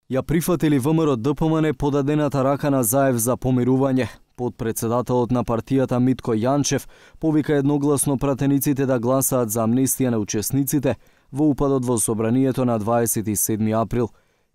Ја прифатили ВМРО ДПМН подадената рака на Заев за помирување. Подпредседателот на партијата Митко Јанчев повика едногласно пратениците да гласаат за амнестија на учесниците во упадот во собранието на 27 април.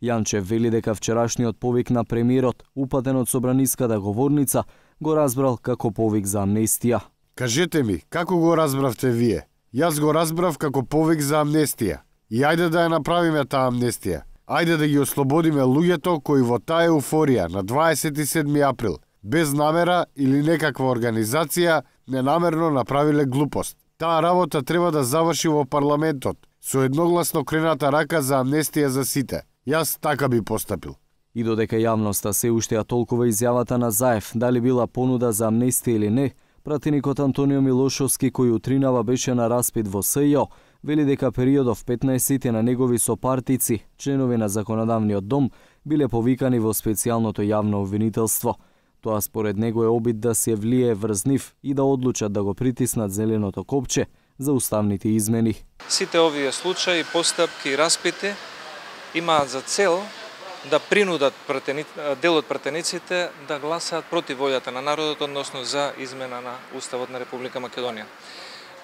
Јанчев вели дека вчерашниот повик на премиерот, упатен од собраниската говорница, го разбрал како повик за амнестија. Кажете ми, како го разбравте вие? Јас го разбрав како повик за амнестија. И ајде да ја направиме таа амнестија. Ајде да ги ослободиме луѓето кои во таа еуфорија на 27 април, без намера или некаква организација, ненамерно направиле глупост. Таа работа треба да заврши во парламентот, со едногласно крената рака за амнестија за сите. Јас така би постапил. И додека јавноста се уште ја толкува изјавата на Заев, дали била понуда за амнестија или не, пратеникот Антонио Милошовски, кој утринава беше на распит во СЈО, вели дека периодов 15 на негови сопартици, членови на Законодавниот дом, биле повикани во специјалното јавно обвинителство. Тоа според него е обид да се влие врз нив и да одлучат да го притиснат зеленото копче за уставните измени. Сите овие случаи, постапки и распити имаат за цел да принудат дел од пратениците да гласаат против волјата на народот, односно за измена на Уставот на Република Македонија.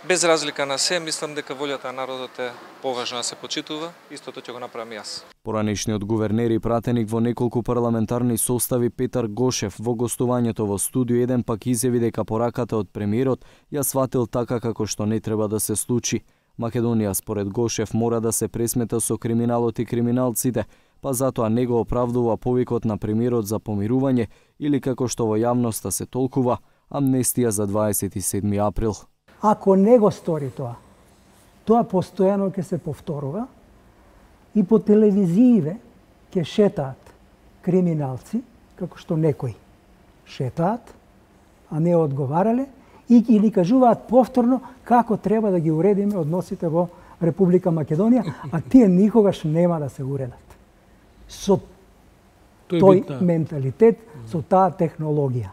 Без разлика на се, мислам дека волјата на народот е поважна да се почитува, истото ќе го направам јас. Поранешниот гувернер и пратеник во неколку парламентарни состави Петар Гошев во гостувањето во Студио 1 пак изјави дека пораката од премиерот ја сватил така како што не треба да се случи. Македонија, според Гошев, мора да се пресмета со криминалот и криминалците, па затоа не го оправдува повикот на премиерот за помирување или како што во јавноста се толкува, амнестија за 27 април. Ако не го стори тоа постојано ќе се повторува и по телевизиите ќе шетаат криминалци, како што некои шетаат, а не одговарале, и ги ни кажуваат повторно како треба да ги уредиме односите во Република Македонија, а тие никогаш нема да се уредат. Со тој менталитет, со таа технологија.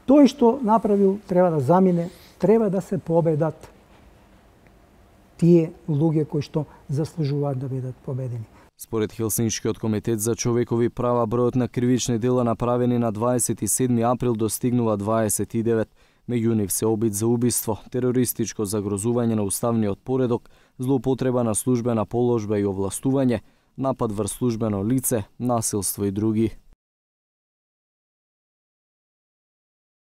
Тој што направил треба да замине, треба да се победат тие луѓе кои што заслужуваат да бидат победени. Според Хелсиншкиот комитет за човекови права, бројот на кривични дела направени на 27 април достигнува 29. Меѓу нив се обид за убиство, терористичко загрозување на уставниот поредок, злоупотреба на службена положба и овластување, напад врз службено лице, насилство и други.